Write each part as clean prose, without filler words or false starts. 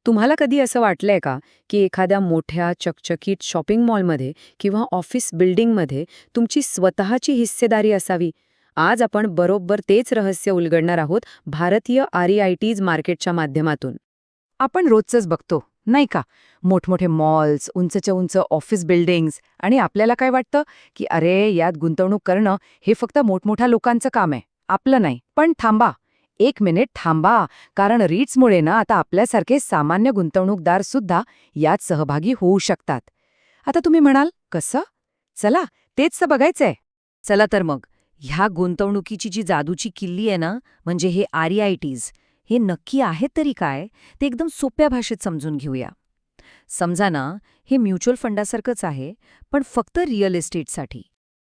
तुम्हाला कधी असं वाटलंय का, की एखाद्या मोठ्या चकचकीत शॉपिंग मॉलमध्ये किंवा ऑफिस बिल्डिंगमध्ये तुमची स्वतःची हिस्सेदारी असावी? आज आपण बरोबर तेच रहस्य उलगडणार आहोत भारतीय आर-ई-आय-टीज मार्केटच्या माध्यमातून. आपण रोजच बघतो नाही का? मोठमोठे मॉल्स, उंचच्या उंच ऑफिस बिल्डिंग्स आणि आपल्याला काय वाटतं की अरे यात गुंतवणूक करणं हे फक्त मोठमोठ्या लोकांचं काम आहे, आपलं नाही. पण थांबा, एक मिनिट थांबा. कारण रीट्समुळे ना आता आपल्यासारखे सामान्य गुंतवणूकदार सुद्धा यात सहभागी होऊ शकतात. आता तुम्ही म्हणाल कसं? चला तेच तर बघायचंय. चला तर मग ह्या गुंतवणुकीची जी जादूची किल्ली आहे ना, म्हणजे हे आर-ई-आय-टीज, हे नक्की आहेत तरी काय, ते एकदम सोप्या भाषेत समजून घेऊया. समजा ना, हे म्युच्युअल फंडासारखंच आहे, पण फक्त रिअल इस्टेटसाठी.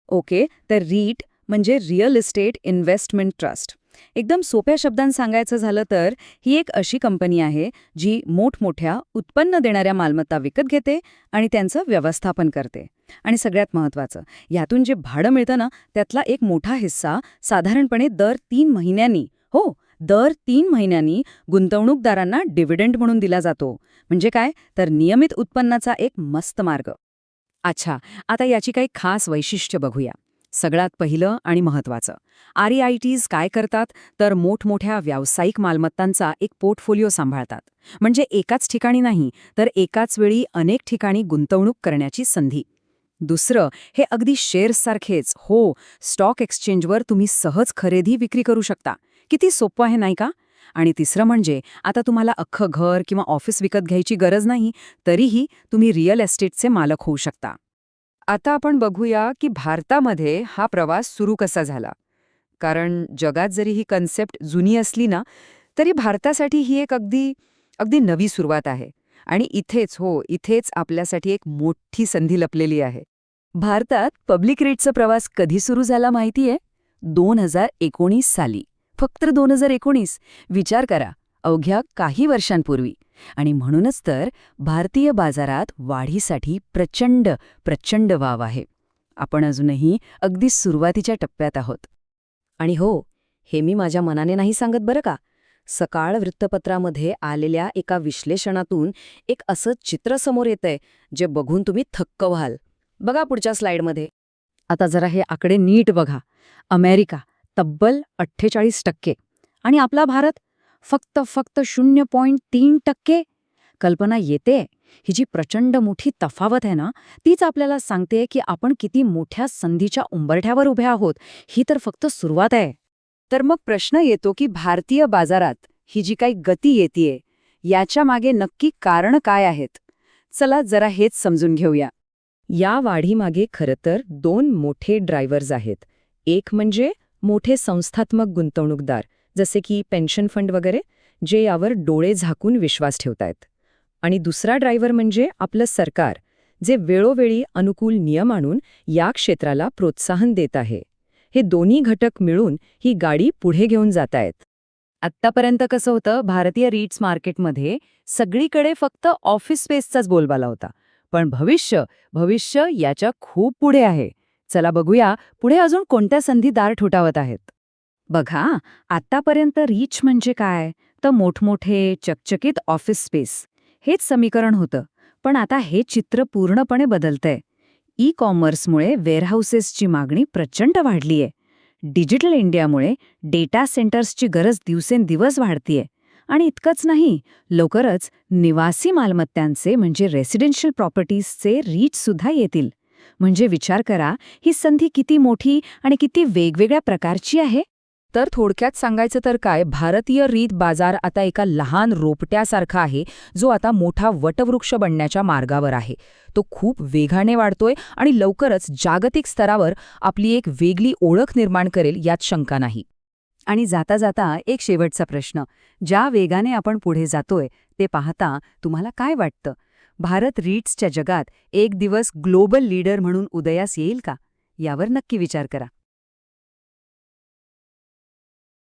ओके, तर रीट म्हणजे रिअल इस्टेट इन्व्हेस्टमेंट ट्रस्ट. एकदम सोप्या शब्दांत सांगायचं झालं तर ही एक अशी कंपनी आहे जी मोठमोठ्या उत्पन्न देणाऱ्या मालमत्ता विकत घेते आणि त्यांचं व्यवस्थापन करते. आणि सगळ्यात महत्त्वाचं, यातून जे भाडं मिळतं ना, त्यातला एक मोठा हिस्सा साधारणपणे दर 3 महिन्यांनी दर 3 महिन्यांनी गुंतवणूकदारांना डिव्हिडंड म्हणून दिला जातो. म्हणजे काय, तर नियमित उत्पन्नाचा एक मस्त मार्ग. अच्छा, आता याची काही खास वैशिष्ट्य बघूया. सगळ्यात पहिलं आणि महत्त्वाचं, आर-ई-आय-टीज काय करतात तर मोठमोठ्या व्यावसायिक मालमत्तांचा एक पोर्टफोलिओ सांभाळतात. म्हणजे एकाच ठिकाणी नाही, तर एकाच वेळी अनेक ठिकाणी गुंतवणूक करण्याची संधी. दुसरं, हे अगदी शेअर्ससारखेच स्टॉक एक्सचेंजवर तुम्ही सहज खरेदी विक्री करू शकता. किती सोपं आहे नाही का? आणि तिसरं म्हणजे आता तुम्हाला अख्खं घर किंवा ऑफिस विकत घ्यायची गरज नाही, तरीही तुम्ही रिअल एस्टेटचे मालक होऊ शकता. आता आपण बघूया की भारतामध्ये हा प्रवास सुरू कसा झाला. कारण जगात जरी ही कन्सेप्ट जुनी असली ना, तरी भारतासाठी ही एक अगदी अगदी नवी सुरुवात आहे. आणि इथेच आपल्यासाठी एक मोठी संधी लपलेली आहे. भारतात पब्लिक रेटचा प्रवास कधी सुरू झाला माहितीये? 2019 साली. फक्त 2019. विचार करा, अवघ्या काही वर्षांपूर्वी. आणि म्हणूनच तर भारतीय बाजारात वाढीसाठी प्रचंड प्रचंड वाव आहे. आपण अजूनही अगदी सुरुवातीच्या टप्प्यात आहोत. आणि हे मी माझ्या मनाने नाही सांगत बरं का. सकाळ वृत्तपत्रामध्ये आलेल्या एका विश्लेषणातून एक असं चित्र समोर येतंय, जे बघून तुम्ही थक्क व्हाल. बघा पुढच्या स्लाइडमध्ये. आता जरा हे आकडे नीट बघा. अमेरिका तब्बल 48% आणि आपला भारत फक्त 0.3%. कल्पना येते, ही जी प्रचंड मोठी तफावत आहे ना, तीच आपल्याला सांगते की आपण किती मोठ्या संधीच्या उंबरठ्यावर उभे आहोत. ही तर फक्त सुरुवात आहे. तर मग प्रश्न येतो की भारतीय बाजारात ही जी काही गती येतेय, याच्या मागे नक्की कारण काय आहेत? चला जरा हेच समजून घेऊया. या वाढीमागे खरं तर 2 मोठे ड्रायव्हर्स आहेत. एक म्हणजे मोठे संस्थात्मक गुंतवणूकदार, जसे की पेन्शन फंड वगैरे, जे यावर डोळे झाकून विश्वास ठेवतायत. आणि दुसरा ड्रायव्हर म्हणजे आपलं सरकार, जे वेळोवेळी अनुकूल नियम आणून या क्षेत्राला प्रोत्साहन देत आहे. हे दोन्ही घटक मिळून ही गाडी पुढे घेऊन जातायत. आत्तापर्यंत कसं होतं, भारतीय रीट्स मार्केटमध्ये सगळीकडे फक्त ऑफिस स्पेसचाच बोलबाला होता. पण भविष्य याच्या खूप पुढे आहे. चला बघूया पुढे अजून कोणत्या संधी दार ठोठावत आहेत. बघा, आत्तापर्यंत रीच म्हणजे काय, तर मोठमोठे चकचकीत ऑफिस स्पेस हेच समीकरण होतं. पण आता हे चित्र पूर्णपणे बदलतंय. ई कॉमर्समुळे वेअरहाऊसेसची मागणी प्रचंड वाढलीय. डिजिटल इंडियामुळे डेटा सेंटर्सची गरज दिवसेंदिवस वाढतीये. आणि इतकंच नाही, लवकरच निवासी मालमत्तांचे म्हणजे रेसिडेन्शियल प्रॉपर्टीजचे रीचसुद्धा येतील. म्हणजे विचार करा, ही संधी किती मोठी आणि किती वेगवेगळ्या प्रकारची आहे. तर थोडक्यात सांगायचं तर काय, भारतीय रीत बाजार आता एका लहान रोपट्यासारखा आहे, जो आता मोठा वटवृक्ष बनण्याच्या मार्गावर आहे. तो खूप वेगाने वाढतोय आणि लवकरच जागतिक स्तरावर आपली एक वेगळी ओळख निर्माण करेल, यात शंका नाही. आणि जाता जाता एक शेवटचा प्रश्न. ज्या वेगाने आपण पुढे जातोय ते पाहता तुम्हाला काय वाटतं? भारत रीट्सच्या जगात एक दिवस ग्लोबल लीडर म्हणून उदयास येईल का? यावर नक्की विचार करा.